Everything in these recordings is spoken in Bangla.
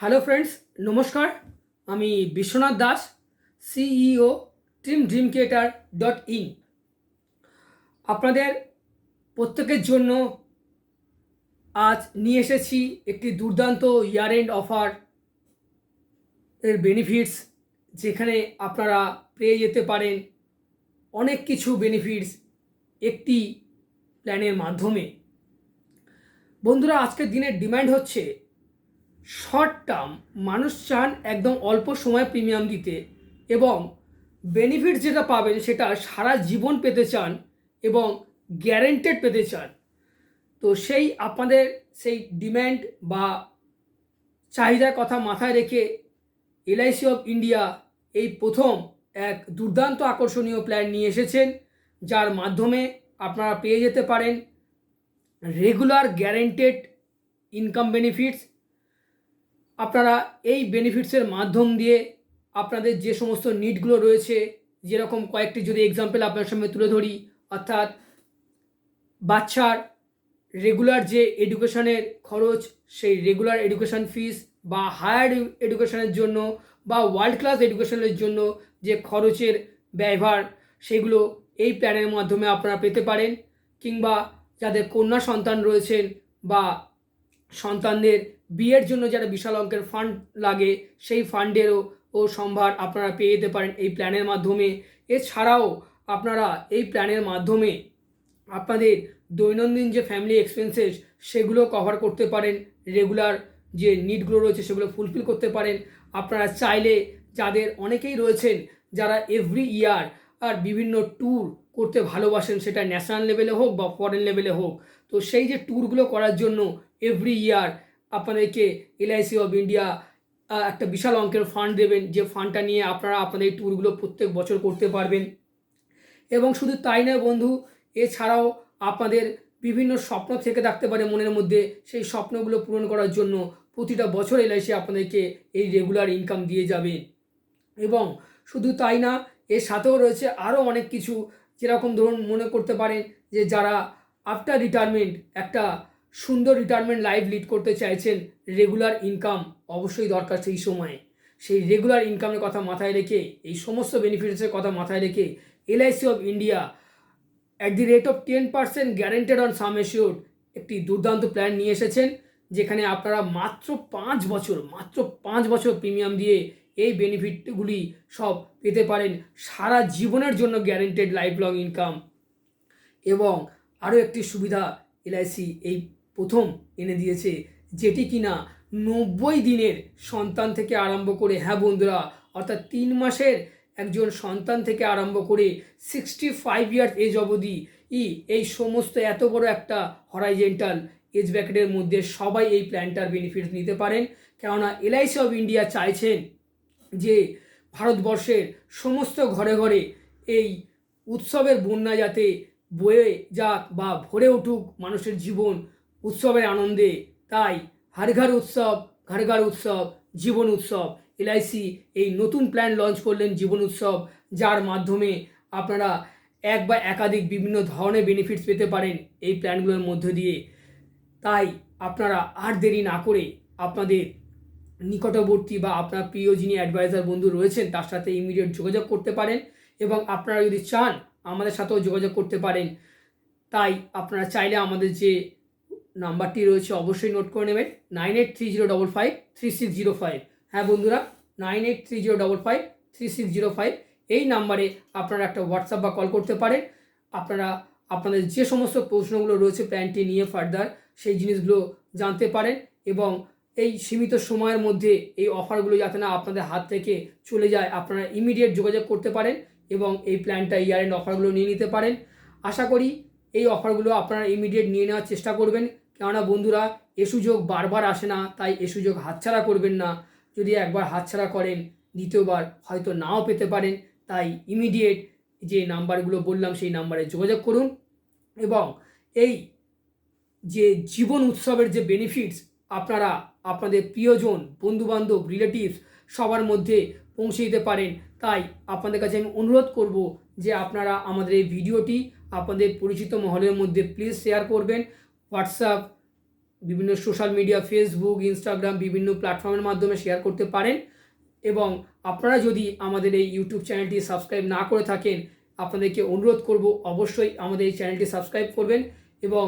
হ্যালো ফ্রেন্ডস, নমস্কার। আমি Biswanath Das, CEO Tim dream creator .in। আপনাদের প্রত্যেকের জন্য আজ নিয়ে এসেছি একটি দুর্দান্ত ইয়ার এন্ড অফার এর বেনিফিটস, যেখানে আপনারা পেয়ে যেতে পারেন অনেক কিছু বেনিফিটস একটি প্ল্যানের মাধ্যমে। বন্ধুরা, আজকের দিনের ডিমান্ড হচ্ছে শর্ট টার্ম। মানুষ চান একদম অল্প সময় প্রিমিয়াম দিতে এবং বেনিফিট যেটা পাবেন সেটা সারা জীবন পেতে চান এবং গ্যারেন্টেড পেতে চান। তো সেই আপনাদের সেই ডিম্যান্ড বা চাহিদার কথা মাথায় রেখে এলআইসি অফ ইন্ডিয়া এই প্রথম এক দুর্দান্ত আকর্ষণীয় প্ল্যান নিয়ে এসেছেন, যার মাধ্যমে আপনারা পেয়ে যেতে পারেন রেগুলার গ্যারেন্টেড ইনকাম বেনিফিটস। আপনারা এই বেনিফিটসের মাধ্যম দিয়ে আপনাদের যে সমস্ত নিডগুলো রয়েছে, যেরকম কয়েকটি যদি এক্সাম্পল আপনার সামনে তুলে ধরি, অর্থাৎ বাচ্চার রেগুলার যে এডুকেশনের খরচ, সেই রেগুলার এডুকেশন ফিস বা হায়ার এডুকেশনের জন্য বা ওয়ার্ল্ড ক্লাস এডুকেশনের জন্য যে খরচের ব্যয়ভার, সেগুলো এই প্ল্যানের মাধ্যমে আপনারা পেতে পারেন। কিংবা যাদের কন্যা সন্তান রয়েছেন বা সন্তানদের বিয়ের জন্য যারা বিশাল অঙ্কের ফান্ড লাগে, সেই ফান্ডেরও সম্ভার আপনারা পেয়ে যেতে পারেন এই প্ল্যানের মাধ্যমে। এছাড়াও আপনারা এই প্ল্যানের মাধ্যমে আপনাদের দৈনন্দিন যে ফ্যামিলি এক্সপেন্সেস, সেগুলো কভার করতে পারেন। রেগুলার যে নিডগুলো রয়েছে সেগুলো ফুলফিল করতে পারেন। আপনারা চাইলে, যাদের অনেকেই রয়েছেন যারা এভরি ইয়ার আর বিভিন্ন ট্যুর করতে ভালোবাসেন, সেটা ন্যাশনাল লেভেলে হোক বা ফরেন লেভেলে হোক, তো সেই যে ট্যুরগুলো করার জন্য এভরি ইয়ার আপনাদেরকে এলআইসি অফ ইন্ডিয়া একটা বিশাল অঙ্কের ফান্ড দেবেন, যে ফান্ডটা নিয়ে আপনারা আপনাদের এই ট্যুরগুলো প্রত্যেক বছর করতে পারবেন। এবং শুধু তাই নয় বন্ধু, এছাড়াও আপনাদের বিভিন্ন স্বপ্ন থেকে থাকতে পারে মনের মধ্যে, সেই স্বপ্নগুলো পূরণ করার জন্য প্রতিটা বছর এলআইসি আপনাদেরকে এই রেগুলার ইনকাম দিয়ে যাবে। এবং শুধু তাই না, এর সাথেও রয়েছে আরও অনেক কিছু। যেরকম ধরুন, মনে করতে পারেন যে যারা আফটার রিটায়ারমেন্ট একটা সুন্দর রিটায়ারমেন্ট লাইফ লিড করতে চাইছেন, রেগুলার ইনকাম অবশ্যই দরকার সেই সময়ে। সেই রেগুলার ইনকামের কথা মাথায় রেখে, এই সমস্ত বেনিফিটসের কথা মাথায় রেখে LIC of India @10% guaranteed on some assure একটি দুর্দান্ত প্ল্যান নিয়ে এসেছেন, যেখানে আপনারা মাত্র 5 বছর প্রিমিয়াম দিয়ে এই বেনিফিটগুলি সব পেতে পারেন সারা জীবনের জন্য, গ্যারেন্টেড লাইফ লং ইনকাম। এবং আরও একটি সুবিধা এলআইসি এই প্রথম এনে দিয়েছে, যেটি কিনা 90 দিনের সন্তান থেকে আরম্ভ করে, হ্যাঁ বন্ধুরা, অর্থাৎ 3 মাসের একজন সন্তান থেকে আরম্ভ করে 65 ইয়ার্স এজ অবধি এই সমস্ত এত বড় একটা হরাইজেন্টাল এজ ব্র্যাকেটের মধ্যে সবাই এই প্ল্যানটার বেনিফিটস নিতে পারেন। কেননা এলআইসি অফ ইন্ডিয়া চাইছেন যে ভারতবর্ষের সমস্ত ঘরে ঘরে এই উৎসবের বন্যা যাতে বয়ে যাক বা ভরে উঠুক মানুষের জীবন উৎসবের আনন্দে। তাই হর ঘর উৎসব জীবন উৎসব, এলআইসি এই নতুন প্ল্যান লঞ্চ করলেন জীবন উৎসব, যার মাধ্যমে আপনারা এক বা একাধিক বিভিন্ন ধরনের বেনিফিটস পেতে পারেন এই প্ল্যানগুলোর মধ্য দিয়ে। তাই আপনারা আর দেরি না করে আপনাদের নিকটবর্তী বা আপনার প্রিয় যিনি অ্যাডভাইজার বন্ধু রয়েছেন তার সাথে ইমিডিয়েট যোগাযোগ করতে পারেন। এবং আপনারা যদি চান আমাদের সাথেও যোগাযোগ করতে পারেন। তাই আপনারা চাইলে আমাদের যে নাম্বারটি রয়েছে অবশ্যই নোট করে নেবেন, 9830553605। হ্যাঁ বন্ধুরা, 9830553605 এই নাম্বারে আপনারা একটা হোয়াটসঅ্যাপ বা কল করতে পারেন। আপনারা আপনাদের যে সমস্ত প্রশ্নগুলো রয়েছে প্ল্যানটি নিয়ে ফার্দার, সেই জিনিসগুলো জানতে পারেন। এবং এই সীমিত সময়ের মধ্যে এই অফারগুলো যাতে না আপনাদের হাত থেকে চলে যায়, আপনারা ইমিডিয়েট যোগাযোগ করতে পারেন এবং এই প্ল্যানটা ইয়ার এন্ড অফারগুলো নিয়ে নিতে পারেন। আশা করি এই অফারগুলো আপনারা ইমিডিয়েট নিয়ে নেওয়ার চেষ্টা করবেন। কেননা বন্ধুরা, এ সুযোগ বারবার আসে না, তাই এ সুযোগ হাতছাড়া করবেন না। যদি একবার হাতছাড়া করেন, দ্বিতীয়বার হয়তো নাও পেতে পারেন। তাই ইমিডিয়েট যে নাম্বারগুলো বললাম সেই নাম্বারে যোগাযোগ করুন এবং এই যে জীবন উৎসবের যে বেনিফিটস আপনারা আপনাদের প্রিয়জন, বন্ধুবান্ধব, রিলেটিভস সবার মধ্যে পৌঁছে দিতে পারেন। তাই আপনাদের কাছে আমি অনুরোধ করব যে আপনারা আমাদের এই ভিডিওটি আপনাদের পরিচিত মহলের মধ্যে প্লিজ শেয়ার করবেন। হোয়াটসঅ্যাপ বিভিন্ন সোশ্যাল মিডিয়া ফেসবুক, ইনস্টাগ্রাম বিভিন্ন প্ল্যাটফর্মের মাধ্যমে শেয়ার করতে পারেন। এবং আপনারা যদি আমাদের এই ইউটিউব চ্যানেলটি সাবস্ক্রাইব না করে থাকেন, আপনাদেরকে অনুরোধ করব অবশ্যই আমাদের এই চ্যানেলটি সাবস্ক্রাইব করবেন এবং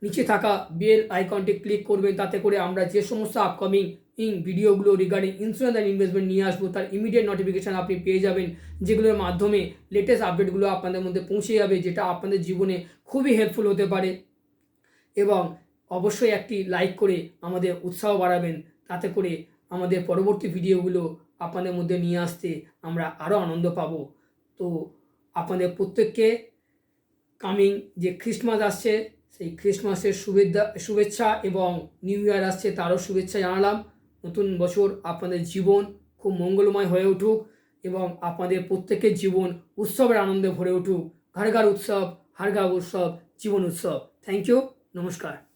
নিচে থাকা বেল আইকনটি ক্লিক করবেন। তাতে করে আমরা যে সমস্ত আপকামিং ভিডিওগুলো রিগার্ডিং ইন্স্যুরেন্স অ্যান্ড ইনভেস্টমেন্ট নিয়ে আসবো তার ইমিডিয়েট নোটিফিকেশান আপনি পেয়ে যাবেন, যেগুলোর মাধ্যমে লেটেস্ট আপডেটগুলো আপনাদের মধ্যে পৌঁছে যাবে, যেটা আপনাদের জীবনে খুবই হেল্পফুল হতে পারে। এবং অবশ্যই একটি লাইক করে আমাদের উৎসাহ বাড়াবেন, তাতে করে আমাদের পরবর্তী ভিডিওগুলো আপনাদের মধ্যে নিয়ে আসতে আমরা আরও আনন্দ পাব। তো আপনাদের প্রত্যেককে কামিং যে ক্রিসমাস আসছে সেই ক্রিসমাসের শুভেচ্ছা এবং নিউ ইয়ার আসছে তারও শুভেচ্ছা জানালাম। নতুন বছর আপনাদের জীবন খুব মঙ্গলময় হয়ে উঠুক এবং আপনাদের প্রত্যেকের জীবন উৎসবের আনন্দে ভরে উঠুক। ঘর ঘর উৎসব, হর ঘর উৎসব, জীবন উৎসব। থ্যাংক ইউ, নমস্কার।